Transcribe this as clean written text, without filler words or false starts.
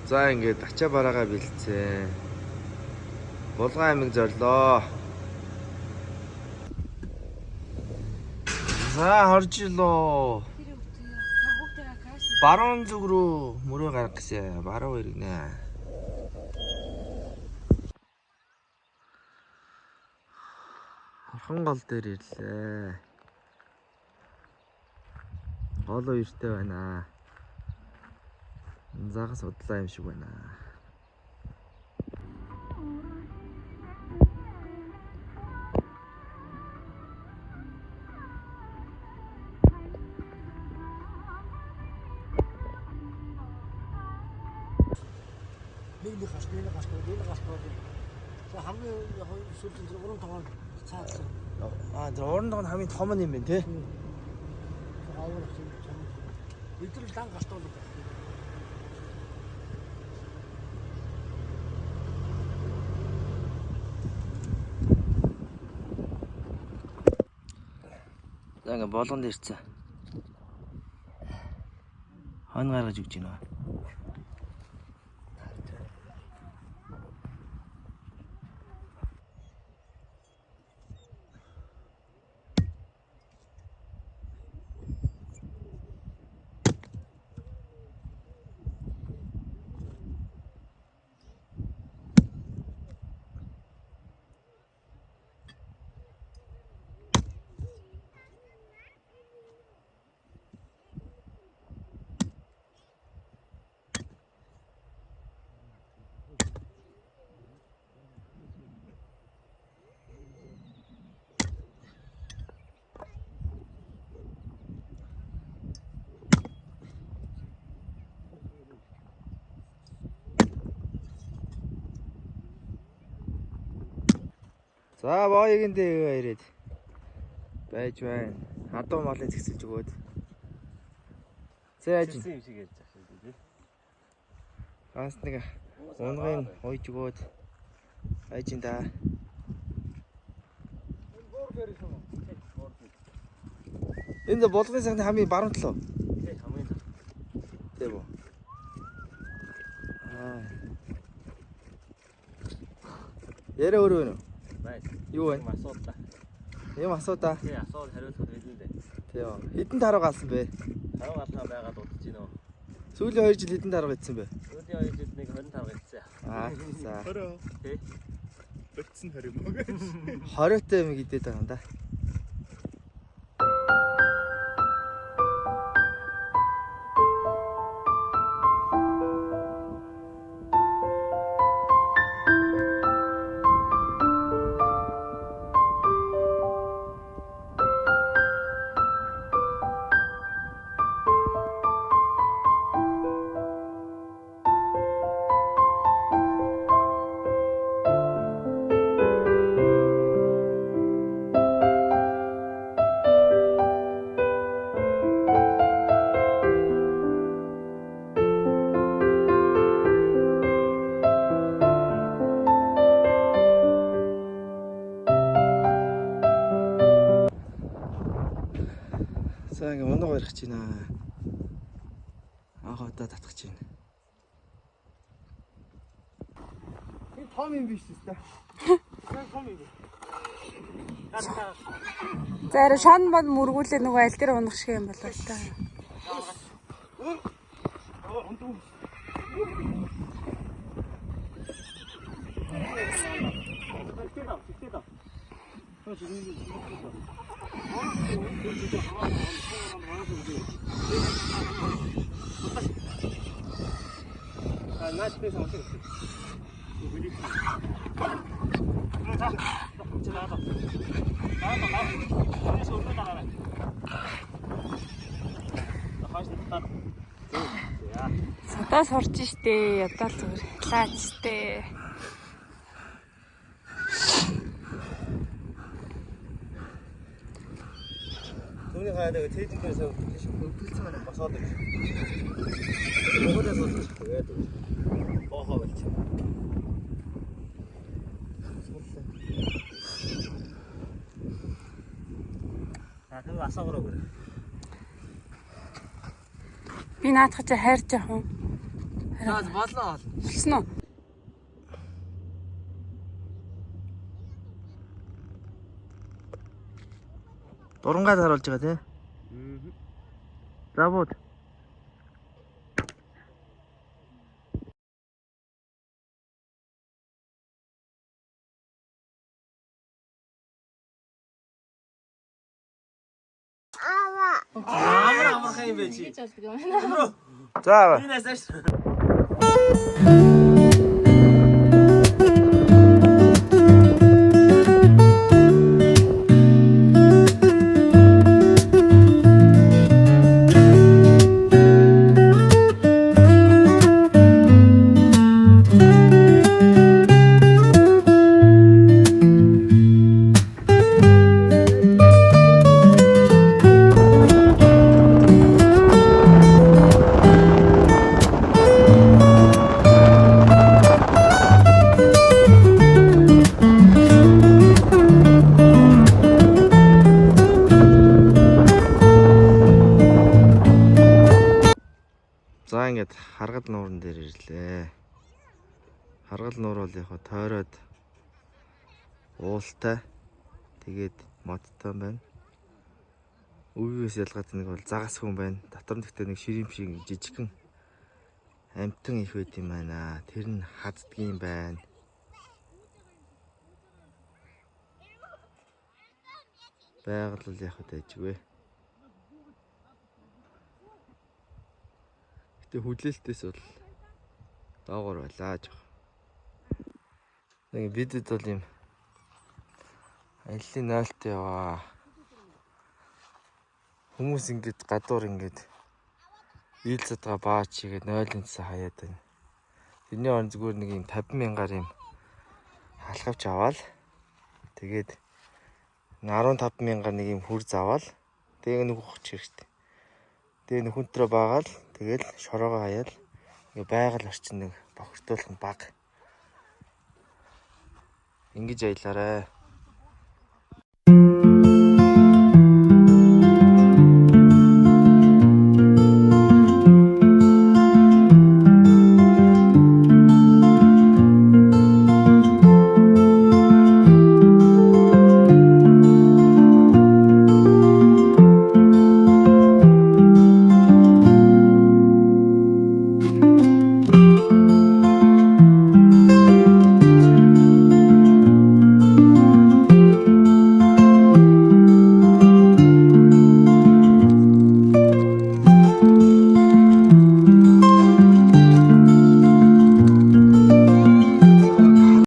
За ингээд ачаа бараагаа бэлдсэн. Булган аймаг зорлоо. За харж илоо. Баруун зүг рүү мөрөө гарах гэсэн. Баруун иргэнэ. Орхон гол дээр ирлээ. Гол ууртай байна. Загас удлаа юм шиг байна. Нэг гашгүй. За хамгийн сүүлийн уран тоглоом цаасан. Тэр уран тоглоом хамгийн том юм байна тий. Идрэл дан гаштай болов. За ингээ болгонд ирсэн. Хон гаргаж өгч байна. За боёгэндээ ирээд байж байна. Хадуу малыг згсэлж өгөөд. Зэ ажин юм шиг ярьж байгаа шүү дээ. ганц нэг унгын хойж өгөөд ажин да. Энд болгоны сахны хамгийн баруун талуу. Тий, хамгийн Тэв үү. Ярэ өөрөө нөө. Юу вэ? Асуудал. Юм асуудаа. Тий, асуудал хариулах хэлнэ. Тий. Хэдэн таруу галсан бэ? Таруу галхаа байгаад удаж гинөө. Сүүлийн 2 жил хэдэн таруу идсэн бэ? Сүүлийн 2 жилд нэг 20 таруу идсэн. За. 20. Тий. Бэлдсэн 20 мөн. 20-тэй юм идээд байгаа юм да. За ингээ унаг барих гэж байна. Анх удаа татах гэж байна. Энэ том юм биш үү? Том юм. За арай шон бод мөргүүлээ нөгөө аль дээр унах шиг юм болоо л та. Nice place on it. Садаас орж штэ. Ядаа л зүгээр. Лаач штэ. Түүний хаадаг тэйдээс хөвдөлсөн байна. Босоод ирж. Өгөөдөөс болж тэгээд боохоо болж. Тэр асуугаа гөр. Би наадах чи хайрч яах вэ? За болоо. Болсон уу? Дурангаад харуулж байгаа тий. За бууд. Амар амархан юм бэ чи. За. Энэс аш. За ингээд харгал нууран дээр ирлээ. Харгал нуур бол яг тойроод уултай. Тэгээд модтой байна. Өвгөөс ялгаад нэг бол загас хүн байна. Дотор нь гэхдээ нэг ширим шиг жижигхэн амтан их байт юм байна. Тэр нь хаддгийн байна. Байгаль бол яг дэжгүй. Гэтэ хүлээлтээс бол доогор байлаа жоо. Нэг бидэд бол юм аяллаа нойлтой яваа. Хүмүүс ингээд гадуур ингээд ил цадгаа баач игээд нойлонцоо хаяад байна. Тэрний орн зүгээр нэг юм 50,000-аар юм халахвч аваад тэгээд 15,000-аар нэг юм хүр заваал тэгээд нэг ухч хэрэгтэй. Тэгээ нөхөнтрөө баагаал тэгэл шороогоо хаяал ингээ байгаль орчин нэг бохирдуулах нь баг. Ингэж аялаарай.